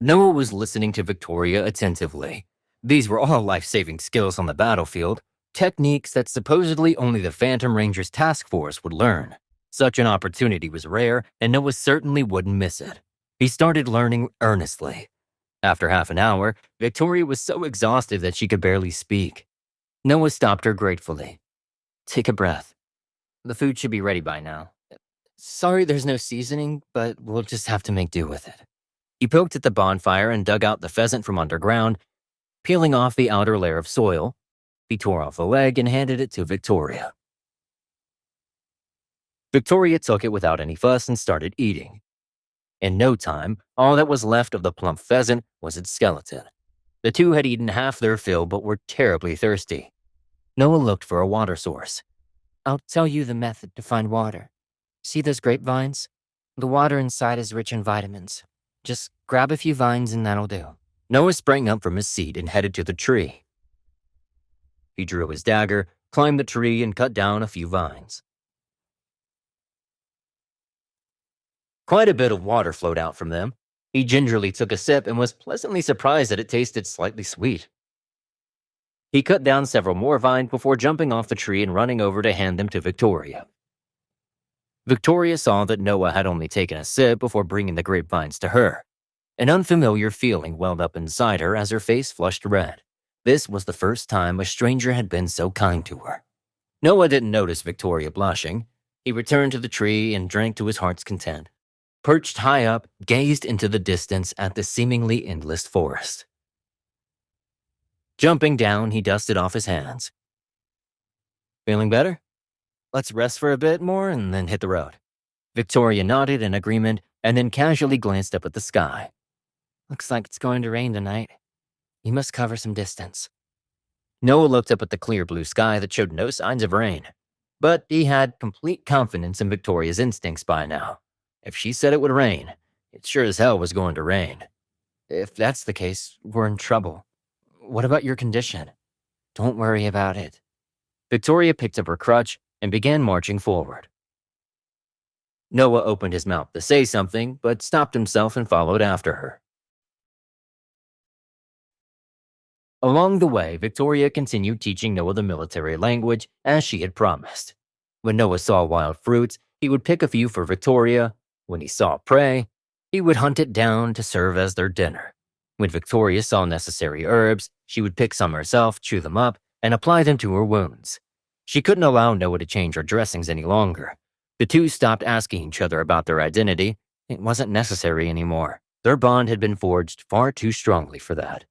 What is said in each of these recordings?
Noah was listening to Victoria attentively. These were all life-saving skills on the battlefield, techniques that supposedly only the Phantom Rangers task force would learn. Such an opportunity was rare, and Noah certainly wouldn't miss it. He started learning earnestly. After half an hour, Victoria was so exhausted that she could barely speak. Noah stopped her gratefully. Take a breath. The food should be ready by now. Sorry there's no seasoning, but we'll just have to make do with it. He poked at the bonfire and dug out the pheasant from underground, peeling off the outer layer of soil. He tore off the leg and handed it to Victoria. Victoria took it without any fuss and started eating. In no time, all that was left of the plump pheasant was its skeleton. The two had eaten half their fill but were terribly thirsty. Noah looked for a water source. I'll tell you the method to find water. See those grapevines? The water inside is rich in vitamins. Just grab a few vines and that'll do. Noah sprang up from his seat and headed to the tree. He drew his dagger, climbed the tree, and cut down a few vines. Quite a bit of water flowed out from them. He gingerly took a sip and was pleasantly surprised that it tasted slightly sweet. He cut down several more vines before jumping off the tree and running over to hand them to Victoria. Victoria saw that Noah had only taken a sip before bringing the grapevines to her. An unfamiliar feeling welled up inside her as her face flushed red. This was the first time a stranger had been so kind to her. Noah didn't notice Victoria blushing. He returned to the tree and drank to his heart's content. Perched high up, gazed into the distance at the seemingly endless forest. Jumping down, he dusted off his hands. Feeling better? Let's rest for a bit more and then hit the road. Victoria nodded in agreement and then casually glanced up at the sky. Looks like it's going to rain tonight. You must cover some distance. Noah looked up at the clear blue sky that showed no signs of rain. But he had complete confidence in Victoria's instincts by now. If she said it would rain, it sure as hell was going to rain. If that's the case, we're in trouble. What about your condition? Don't worry about it. Victoria picked up her crutch and began marching forward. Noah opened his mouth to say something, but stopped himself and followed after her. Along the way, Victoria continued teaching Noah the military language as she had promised. When Noah saw wild fruits, he would pick a few for Victoria. When he saw prey, he would hunt it down to serve as their dinner. When Victoria saw necessary herbs, she would pick some herself, chew them up, and apply them to her wounds. She couldn't allow Noah to change her dressings any longer. The two stopped asking each other about their identity. It wasn't necessary anymore. Their bond had been forged far too strongly for that.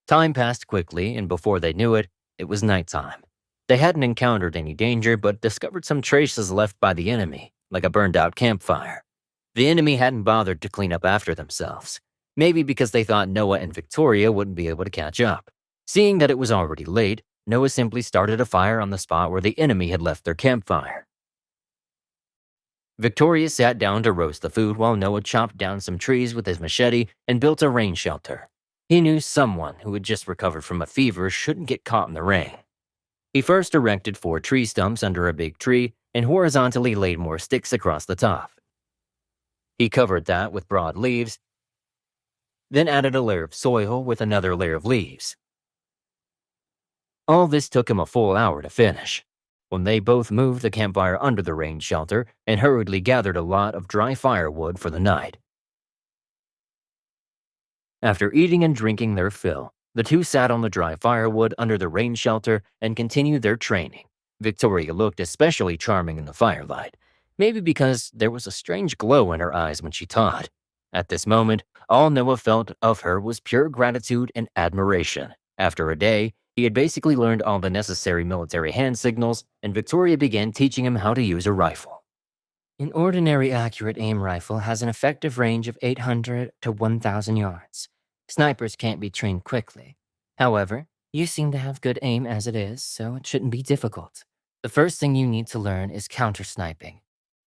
Time passed quickly, and before they knew it, it was nighttime. They hadn't encountered any danger, but discovered some traces left by the enemy, like a burned-out campfire. The enemy hadn't bothered to clean up after themselves, maybe because they thought Noah and Victoria wouldn't be able to catch up. Seeing that it was already late, Noah simply started a fire on the spot where the enemy had left their campfire. Victoria sat down to roast the food while Noah chopped down some trees with his machete and built a rain shelter. He knew someone who had just recovered from a fever shouldn't get caught in the rain. He first erected 4 tree stumps under a big tree and horizontally laid more sticks across the top. He covered that with broad leaves, then added a layer of soil with another layer of leaves. All this took him a full hour to finish. When they both moved the campfire under the rain shelter and hurriedly gathered a lot of dry firewood for the night. After eating and drinking their fill, the two sat on the dry firewood under the rain shelter and continued their training. Victoria looked especially charming in the firelight, maybe because there was a strange glow in her eyes when she taught. At this moment, all Noah felt of her was pure gratitude and admiration. After a day, he had basically learned all the necessary military hand signals, and Victoria began teaching him how to use a rifle. An ordinary accurate aim rifle has an effective range of 800 to 1,000 yards. Snipers can't be trained quickly. However, you seem to have good aim as it is, so it shouldn't be difficult. The first thing you need to learn is counter-sniping.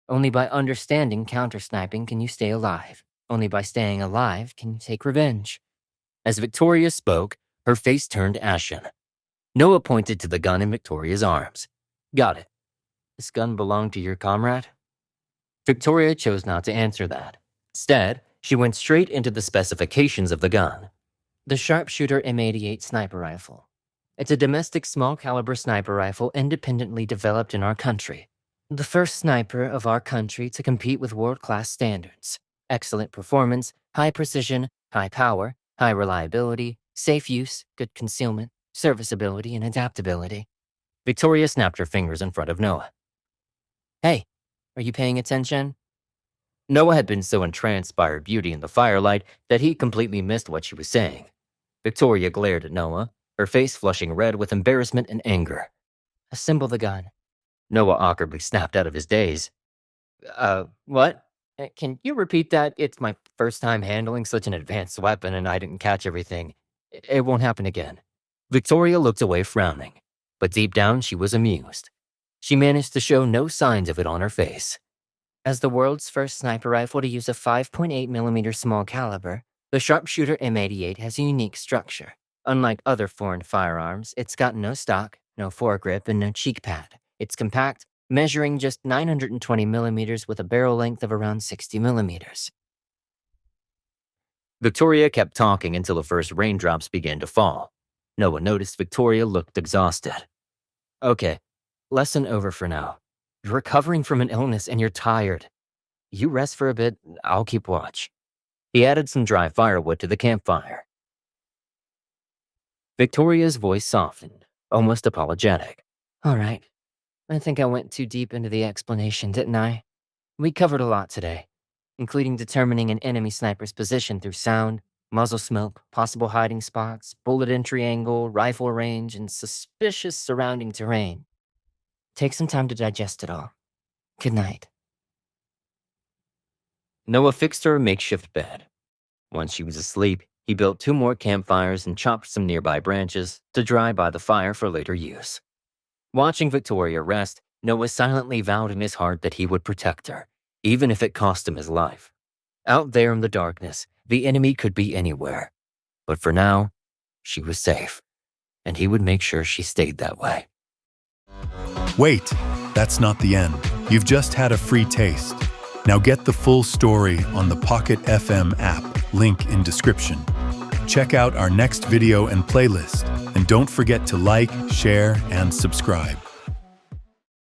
Only by understanding counter-sniping can you stay alive. Only by staying alive can you take revenge. As Victoria spoke, her face turned ashen. Noah pointed to the gun in Victoria's arms. Got it. This gun belonged to your comrade? Victoria chose not to answer that. Instead, She went straight into the specifications of the gun. The sharpshooter M88 sniper rifle. It's a domestic small-caliber sniper rifle independently developed in our country. The first sniper of our country to compete with world-class standards. Excellent performance, high precision, high power, high reliability, safe use, good concealment, serviceability, and adaptability. Victoria snapped her fingers in front of Noah. Hey, are you paying attention? Noah had been so entranced by her beauty in the firelight that he completely missed what she was saying. Victoria glared at Noah, her face flushing red with embarrassment and anger. Assemble the gun. Noah awkwardly snapped out of his daze. What? Can you repeat that? It's my first time handling such an advanced weapon and I didn't catch everything. It won't happen again. Victoria looked away frowning, but deep down she was amused. She managed to show no signs of it on her face. As the world's first sniper rifle to use a 5.8mm small caliber, the sharpshooter M88 has a unique structure. Unlike other foreign firearms, it's got no stock, no foregrip, and no cheek pad. It's compact, measuring just 920mm with a barrel length of around 60mm. Victoria kept talking until the first raindrops began to fall. Noah noticed Victoria looked exhausted. Okay, lesson over for now. You're recovering from an illness and you're tired. You rest for a bit, I'll keep watch. He added some dry firewood to the campfire. Victoria's voice softened, almost apologetic. All right. I think I went too deep into the explanation, didn't I? We covered a lot today, including determining an enemy sniper's position through sound, muzzle smoke, possible hiding spots, bullet entry angle, rifle range, and suspicious surrounding terrain. Take some time to digest it all. Good night. Noah fixed her a makeshift bed. Once she was asleep, he built 2 more campfires and chopped some nearby branches to dry by the fire for later use. Watching Victoria rest, Noah silently vowed in his heart that he would protect her, even if it cost him his life. Out there in the darkness, the enemy could be anywhere. But for now, she was safe, and he would make sure she stayed that way. Wait, that's not the end. You've just had a free taste. Now get the full story on the Pocket FM app, link in description. Check out our next video and playlist, and don't forget to like, share, and subscribe.